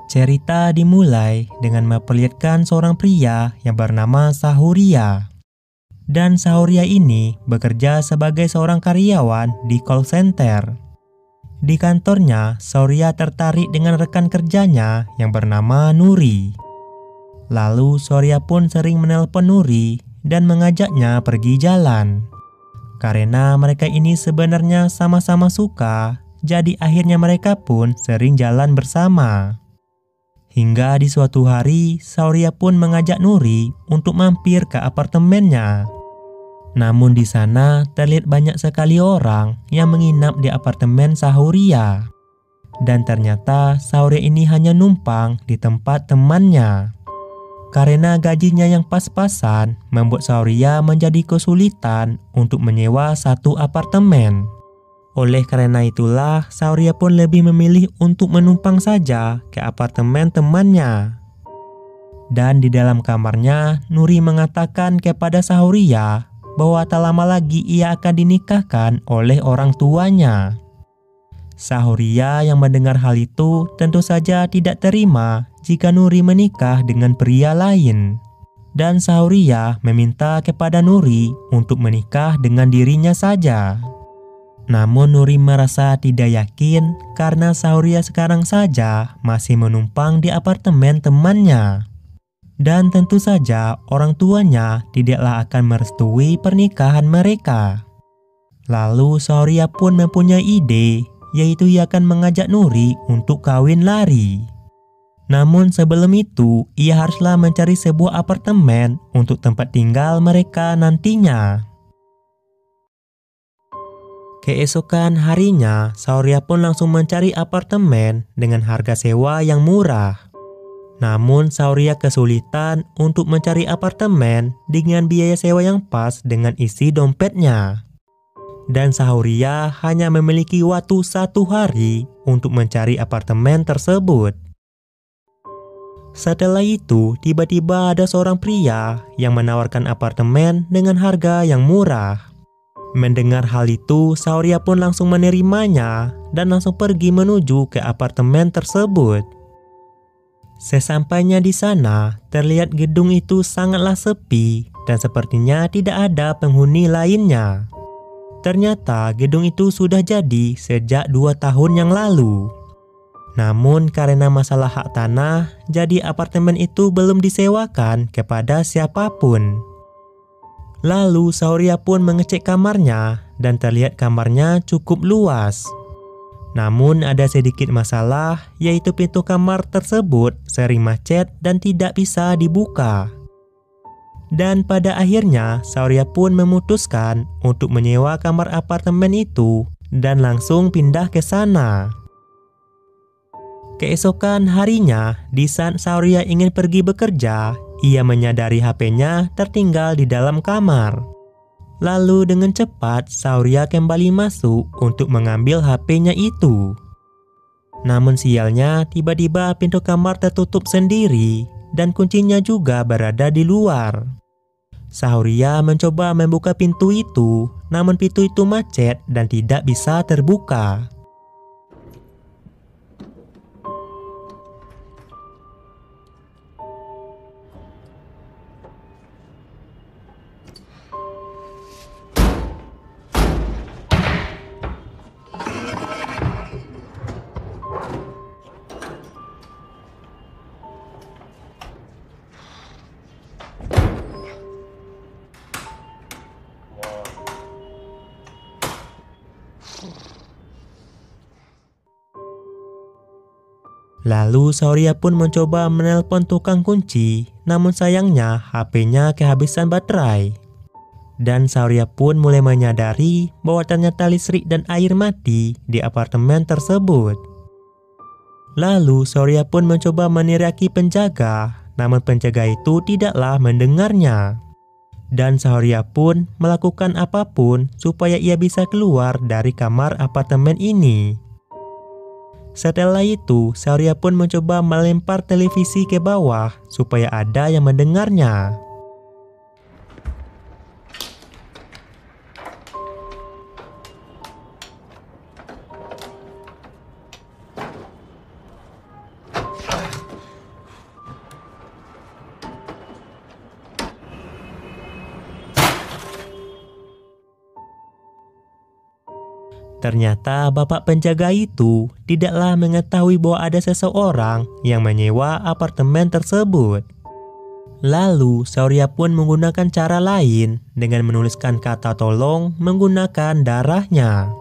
Cerita dimulai dengan memperlihatkan seorang pria yang bernama Sahuria. Dan Sahuria ini bekerja sebagai seorang karyawan di call center. Di kantornya, Sahuria tertarik dengan rekan kerjanya yang bernama Nuri. Lalu Sahuria pun sering menelpon Nuri dan mengajaknya pergi jalan. Karena mereka ini sebenarnya sama-sama suka, jadi akhirnya mereka pun sering jalan bersama. Hingga di suatu hari, Sahuria pun mengajak Nuri untuk mampir ke apartemennya. Namun di sana terlihat banyak sekali orang yang menginap di apartemen Sahuria. Dan ternyata Sahuria ini hanya numpang di tempat temannya. Karena gajinya yang pas-pasan, membuat Sahuria menjadi kesulitan untuk menyewa satu apartemen. Oleh karena itulah, Sahuria pun lebih memilih untuk menumpang saja ke apartemen temannya. Dan di dalam kamarnya, Nuri mengatakan kepada Sahuria bahwa tak lama lagi ia akan dinikahkan oleh orang tuanya. Sahuria yang mendengar hal itu tentu saja tidak terima jika Nuri menikah dengan pria lain. Dan Sahuria meminta kepada Nuri untuk menikah dengan dirinya saja. Namun Nuri merasa tidak yakin karena Sahuria sekarang saja masih menumpang di apartemen temannya. Dan tentu saja orang tuanya tidaklah akan merestui pernikahan mereka. Lalu Sahuria pun mempunyai ide, yaitu ia akan mengajak Nuri untuk kawin lari. Namun sebelum itu, ia haruslah mencari sebuah apartemen untuk tempat tinggal mereka nantinya. Keesokan harinya, Sahuria pun langsung mencari apartemen dengan harga sewa yang murah. Namun Sahuria kesulitan untuk mencari apartemen dengan biaya sewa yang pas dengan isi dompetnya. Dan Sahuria hanya memiliki waktu 1 hari untuk mencari apartemen tersebut. Setelah itu, tiba-tiba ada seorang pria yang menawarkan apartemen dengan harga yang murah. Mendengar hal itu, Sahuria pun langsung menerimanya dan langsung pergi menuju ke apartemen tersebut. Sesampainya di sana, terlihat gedung itu sangatlah sepi dan sepertinya tidak ada penghuni lainnya. Ternyata gedung itu sudah jadi sejak 2 tahun yang lalu. Namun karena masalah hak tanah, jadi apartemen itu belum disewakan kepada siapapun. Lalu Sahuria pun mengecek kamarnya dan terlihat kamarnya cukup luas. Namun ada sedikit masalah, yaitu pintu kamar tersebut sering macet dan tidak bisa dibuka. Dan pada akhirnya Sahuria pun memutuskan untuk menyewa kamar apartemen itu dan langsung pindah ke sana. Keesokan harinya, di saat Sahuria ingin pergi bekerja, ia menyadari HP-nya tertinggal di dalam kamar. Lalu dengan cepat Sahuria kembali masuk untuk mengambil HP-nya itu. Namun sialnya, tiba-tiba pintu kamar tertutup sendiri dan kuncinya juga berada di luar. Sahuria mencoba membuka pintu itu, namun pintu itu macet dan tidak bisa terbuka. Lalu Sahuria pun mencoba menelpon tukang kunci, namun sayangnya HP-nya kehabisan baterai. Dan Sahuria pun mulai menyadari bahwa ternyata listrik dan air mati di apartemen tersebut. Lalu Sahuria pun mencoba meneriaki penjaga, namun penjaga itu tidaklah mendengarnya. Dan Sahuria pun melakukan apapun supaya ia bisa keluar dari kamar apartemen ini. Setelah itu, Sahuria pun mencoba melempar televisi ke bawah supaya ada yang mendengarnya. Ternyata bapak penjaga itu tidaklah mengetahui bahwa ada seseorang yang menyewa apartemen tersebut. Lalu Sahuria pun menggunakan cara lain dengan menuliskan kata tolong menggunakan darahnya.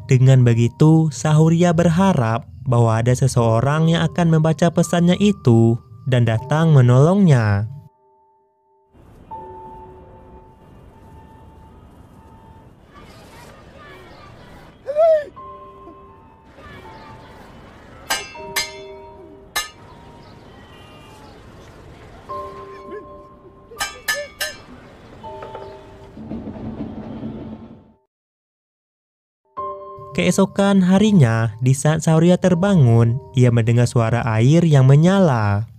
Dengan begitu, Sahuria berharap bahwa ada seseorang yang akan membaca pesannya itu dan datang menolongnya. Keesokan harinya, di saat Sahuria terbangun, ia mendengar suara air yang menyala.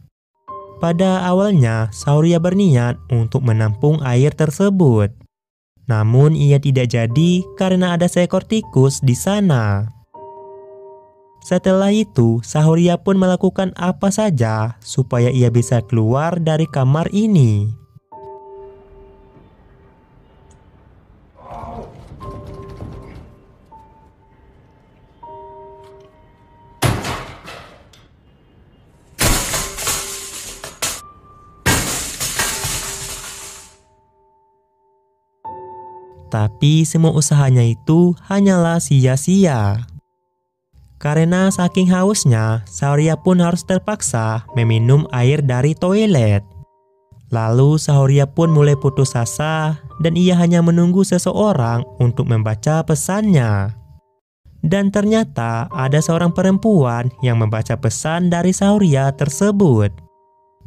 Pada awalnya, Sahuria berniat untuk menampung air tersebut. Namun ia tidak jadi karena ada seekor tikus di sana. Setelah itu, Sahuria pun melakukan apa saja supaya ia bisa keluar dari kamar ini. Tapi semua usahanya itu hanyalah sia-sia. Karena saking hausnya, Sahuria pun harus terpaksa meminum air dari toilet. Lalu Sahuria pun mulai putus asa dan ia hanya menunggu seseorang untuk membaca pesannya. Dan ternyata ada seorang perempuan yang membaca pesan dari Sahuria tersebut.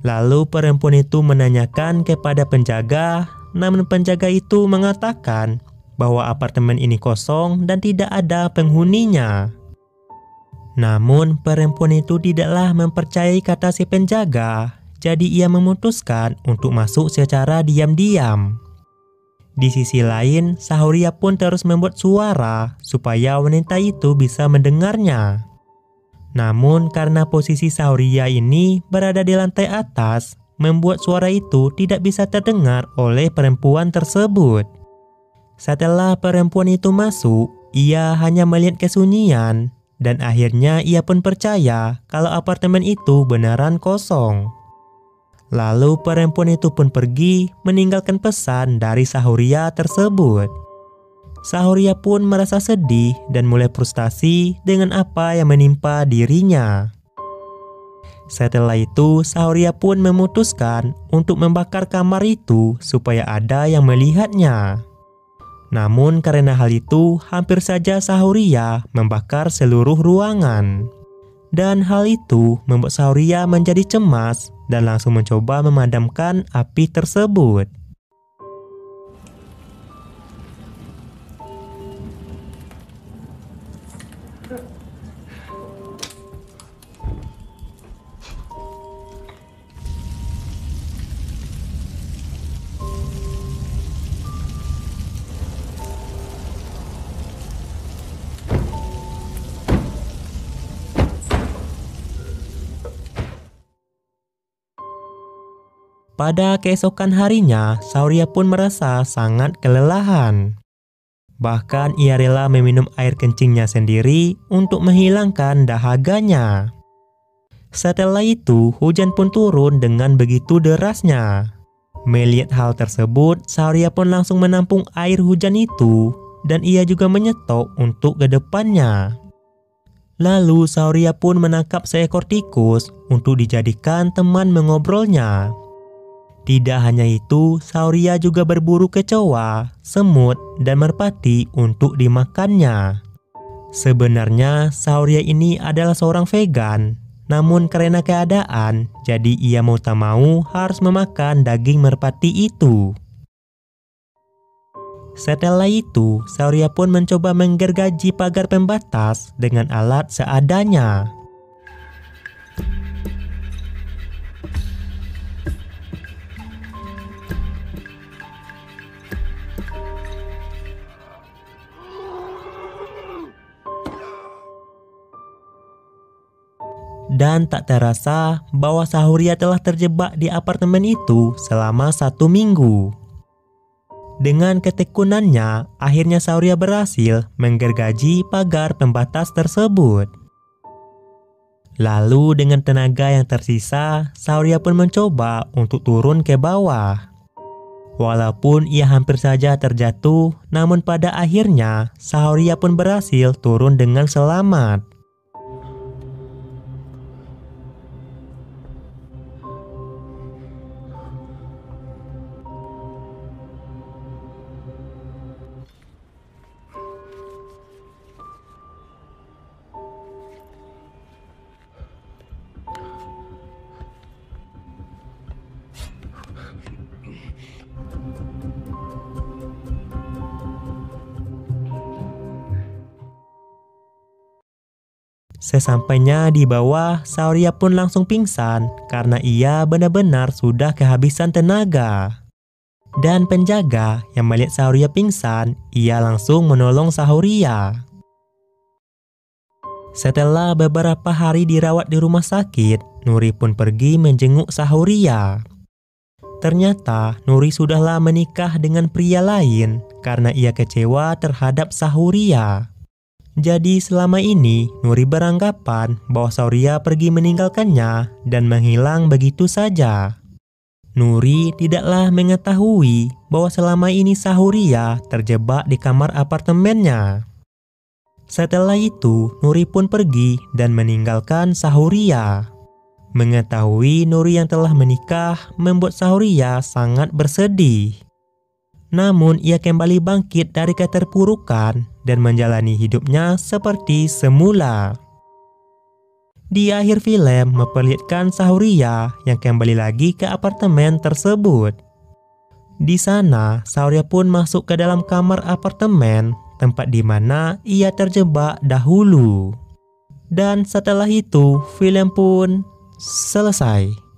Lalu perempuan itu menanyakan kepada penjaga, namun penjaga itu mengatakan bahwa apartemen ini kosong dan tidak ada penghuninya. Namun perempuan itu tidaklah mempercayai kata si penjaga, jadi ia memutuskan untuk masuk secara diam-diam. Di sisi lain, Sahuria pun terus membuat suara supaya wanita itu bisa mendengarnya. Namun karena posisi Sahuria ini berada di lantai atas, membuat suara itu tidak bisa terdengar oleh perempuan tersebut. Setelah perempuan itu masuk, ia hanya melihat kesunyian dan akhirnya ia pun percaya kalau apartemen itu beneran kosong. Lalu perempuan itu pun pergi meninggalkan pesan dari Sahuria tersebut. Sahuria pun merasa sedih dan mulai frustasi dengan apa yang menimpa dirinya. Setelah itu, Sahuria pun memutuskan untuk membakar kamar itu supaya ada yang melihatnya. Namun karena hal itu, hampir saja Sahuria membakar seluruh ruangan. Dan hal itu membuat Sahuria menjadi cemas dan langsung mencoba memadamkan api tersebut. Pada keesokan harinya, Sahuria pun merasa sangat kelelahan. Bahkan ia rela meminum air kencingnya sendiri untuk menghilangkan dahaganya. Setelah itu, hujan pun turun dengan begitu derasnya. Melihat hal tersebut, Sahuria pun langsung menampung air hujan itu dan ia juga menyetok untuk ke depannya. Lalu Sahuria pun menangkap seekor tikus untuk dijadikan teman mengobrolnya. Tidak hanya itu, Sahuria juga berburu kecoa, semut, dan merpati untuk dimakannya. Sebenarnya Sahuria ini adalah seorang vegan, namun karena keadaan, jadi ia mau tak mau harus memakan daging merpati itu. Setelah itu, Sahuria pun mencoba menggergaji pagar pembatas dengan alat seadanya. Dan tak terasa bahwa Sahuria telah terjebak di apartemen itu selama 1 minggu. Dengan ketekunannya, akhirnya Sauria berhasil menggergaji pagar pembatas tersebut. Lalu dengan tenaga yang tersisa, Sauria pun mencoba untuk turun ke bawah. Walaupun ia hampir saja terjatuh, namun pada akhirnya Sauria pun berhasil turun dengan selamat. Sesampainya di bawah, Sauria pun langsung pingsan karena ia benar-benar sudah kehabisan tenaga. Dan penjaga yang melihat Sauria pingsan, ia langsung menolong Sauria. Setelah beberapa hari dirawat di rumah sakit, Nuri pun pergi menjenguk Sauria. Ternyata Nuri sudahlah menikah dengan pria lain karena ia kecewa terhadap Sauria. Jadi selama ini Nuri beranggapan bahwa Sauria pergi meninggalkannya dan menghilang begitu saja. Nuri tidaklah mengetahui bahwa selama ini Sauria terjebak di kamar apartemennya. Setelah itu Nuri pun pergi dan meninggalkan Sauria. Mengetahui Nuri yang telah menikah membuat Sauria sangat bersedih. Namun ia kembali bangkit dari keterpurukan dan menjalani hidupnya seperti semula. Di akhir film memperlihatkan Sauria yang kembali lagi ke apartemen tersebut. Di sana Sauria pun masuk ke dalam kamar apartemen, tempat di mana ia terjebak dahulu. Dan setelah itu film pun selesai.